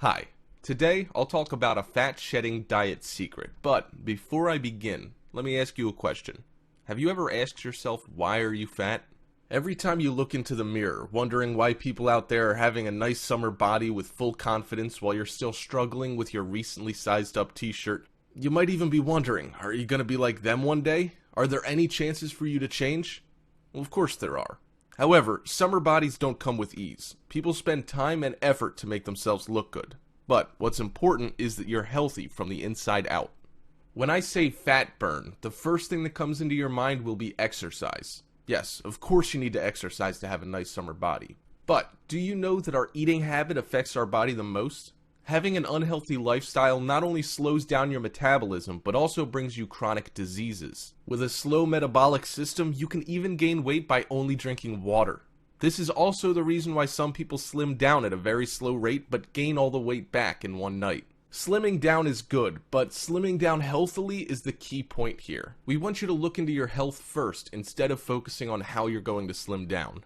Hi, today I'll talk about a fat shedding diet secret, but before I begin, let me ask you a question. Have you ever asked yourself, why are you fat? Every time you look into the mirror, wondering why people out there are having a nice summer body with full confidence while you're still struggling with your recently sized up t-shirt, you might even be wondering, are you gonna be like them one day? Are there any chances for you to change? Well, of course there are. However, summer bodies don't come with ease. People spend time and effort to make themselves look good. But what's important is that you're healthy from the inside out. When I say fat burn, the first thing that comes into your mind will be exercise. Yes, of course you need to exercise to have a nice summer body. But do you know that our eating habit affects our body the most? Having an unhealthy lifestyle not only slows down your metabolism, but also brings you chronic diseases. With a slow metabolic system, you can even gain weight by only drinking water. This is also the reason why some people slim down at a very slow rate, but gain all the weight back in one night. Slimming down is good, but slimming down healthily is the key point here. We want you to look into your health first, instead of focusing on how you're going to slim down.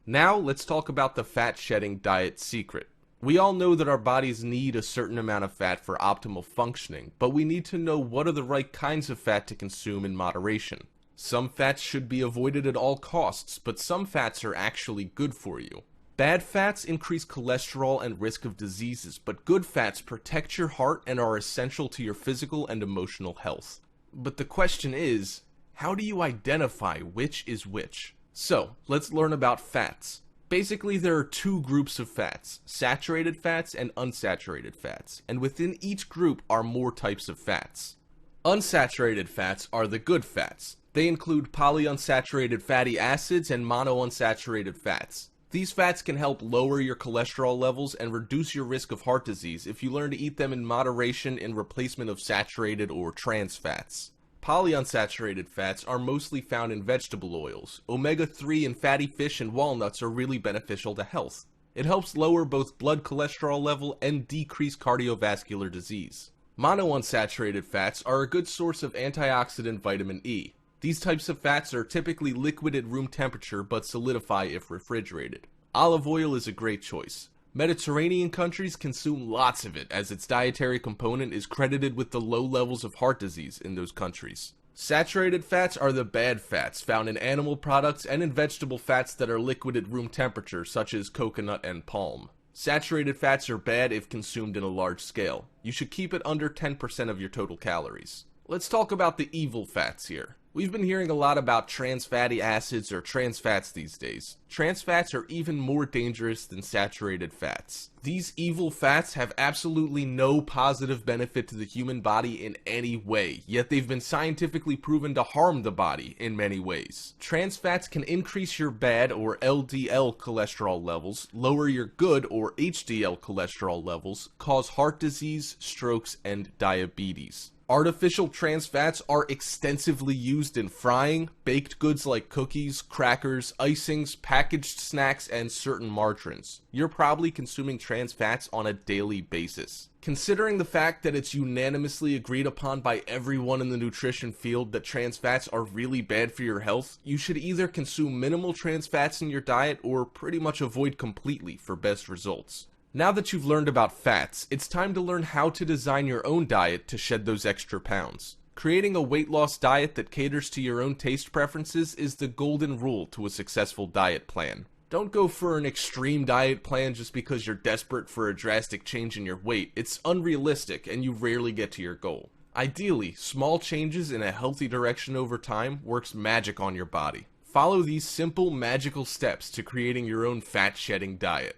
Now, let's talk about the fat shedding diet secret. We all know that our bodies need a certain amount of fat for optimal functioning, but we need to know what are the right kinds of fat to consume in moderation. Some fats should be avoided at all costs, but some fats are actually good for you. Bad fats increase cholesterol and risk of diseases, but good fats protect your heart and are essential to your physical and emotional health. But the question is, how do you identify which is which? So, let's learn about fats. Basically, there are two groups of fats, saturated fats and unsaturated fats, and within each group are more types of fats. Unsaturated fats are the good fats. They include polyunsaturated fatty acids and monounsaturated fats. These fats can help lower your cholesterol levels and reduce your risk of heart disease if you learn to eat them in moderation in replacement of saturated or trans fats. Polyunsaturated fats are mostly found in vegetable oils. Omega-3 in fatty fish and walnuts are really beneficial to health. It helps lower both blood cholesterol level and decrease cardiovascular disease. Monounsaturated fats are a good source of antioxidant vitamin E. These types of fats are typically liquid at room temperature but solidify if refrigerated. Olive oil is a great choice. Mediterranean countries consume lots of it, as its dietary component is credited with the low levels of heart disease in those countries. Saturated fats are the bad fats found in animal products and in vegetable fats that are liquid at room temperature, such as coconut and palm. Saturated fats are bad if consumed in a large scale. You should keep it under 10% of your total calories. Let's talk about the evil fats here. We've been hearing a lot about trans fatty acids or trans fats these days. Trans fats are even more dangerous than saturated fats. These evil fats have absolutely no positive benefit to the human body in any way, yet they've been scientifically proven to harm the body in many ways. Trans fats can increase your bad or LDL cholesterol levels, lower your good or HDL cholesterol levels, cause heart disease, strokes, and diabetes. Artificial trans fats are extensively used in frying, baked goods like cookies, crackers, icings, packaged snacks, and certain margarines. You're probably consuming trans fats on a daily basis. Considering the fact that it's unanimously agreed upon by everyone in the nutrition field that trans fats are really bad for your health, you should either consume minimal trans fats in your diet or pretty much avoid completely for best results. Now that you've learned about fats, it's time to learn how to design your own diet to shed those extra pounds. Creating a weight loss diet that caters to your own taste preferences is the golden rule to a successful diet plan. Don't go for an extreme diet plan just because you're desperate for a drastic change in your weight. It's unrealistic and you rarely get to your goal. Ideally, small changes in a healthy direction over time works magic on your body. Follow these simple, magical steps to creating your own fat-shedding diet.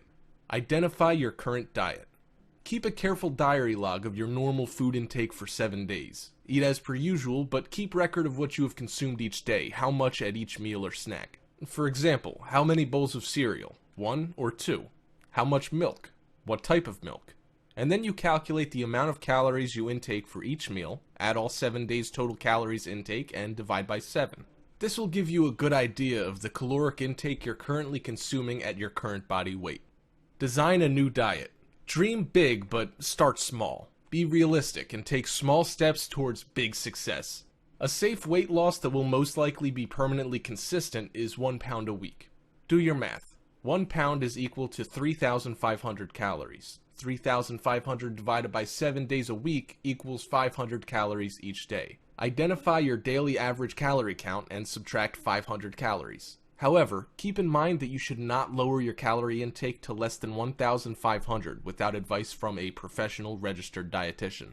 Identify your current diet. Keep a careful diary log of your normal food intake for 7 days. Eat as per usual, but keep record of what you have consumed each day, how much at each meal or snack. For example, how many bowls of cereal? 1 or 2? How much milk? What type of milk? And then you calculate the amount of calories you intake for each meal, add all 7 days total calories intake, and divide by 7. This will give you a good idea of the caloric intake you're currently consuming at your current body weight. Design a new diet. Dream big, but start small. Be realistic and take small steps towards big success. A safe weight loss that will most likely be permanently consistent is 1 pound a week. Do your math. 1 pound is equal to 3,500 calories. 3,500 divided by 7 days a week equals 500 calories each day. Identify your daily average calorie count and subtract 500 calories. However, keep in mind that you should not lower your calorie intake to less than 1,500 without advice from a professional registered dietitian.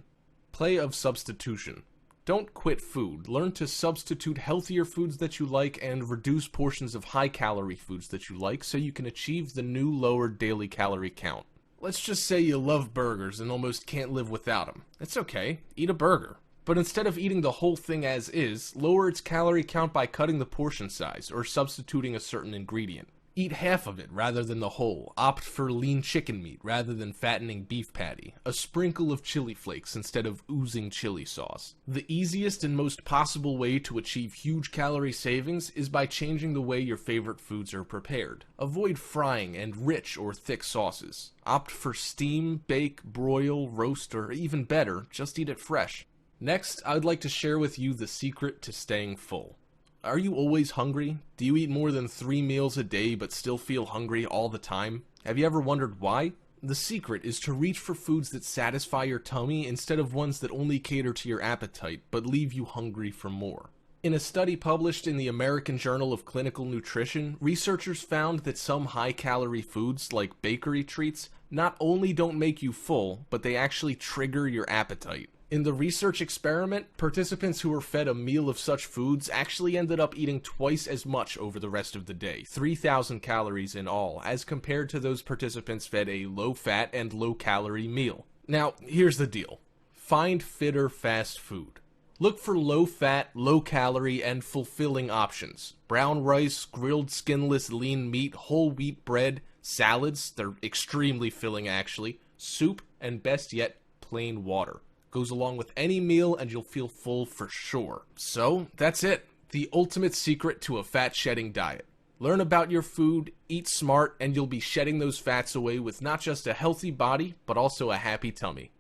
Play of substitution. Don't quit food. Learn to substitute healthier foods that you like and reduce portions of high-calorie foods that you like so you can achieve the new lower daily calorie count. Let's just say you love burgers and almost can't live without them. It's okay. Eat a burger. But instead of eating the whole thing as is, lower its calorie count by cutting the portion size or substituting a certain ingredient. Eat half of it rather than the whole. Opt for lean chicken meat rather than fattening beef patty. A sprinkle of chili flakes instead of oozing chili sauce. The easiest and most possible way to achieve huge calorie savings is by changing the way your favorite foods are prepared. Avoid frying and rich or thick sauces. Opt for steam, bake, broil, roast, or even better, just eat it fresh. Next, I'd like to share with you the secret to staying full. Are you always hungry? Do you eat more than 3 meals a day but still feel hungry all the time? Have you ever wondered why? The secret is to reach for foods that satisfy your tummy instead of ones that only cater to your appetite but leave you hungry for more. In a study published in the American Journal of Clinical Nutrition, researchers found that some high-calorie foods, like bakery treats, not only don't make you full, but they actually trigger your appetite. In the research experiment, participants who were fed a meal of such foods actually ended up eating twice as much over the rest of the day, 3,000 calories in all, as compared to those participants fed a low-fat and low-calorie meal. Now, here's the deal. Find fitter fast food. Look for low-fat, low-calorie, and fulfilling options. Brown rice, grilled skinless lean meat, whole wheat bread, salads, they're extremely filling actually, soup, and best yet, plain water. Goes along with any meal and you'll feel full for sure. So, that's it. The ultimate secret to a fat-shedding diet. Learn about your food, eat smart, and you'll be shedding those fats away with not just a healthy body, but also a happy tummy.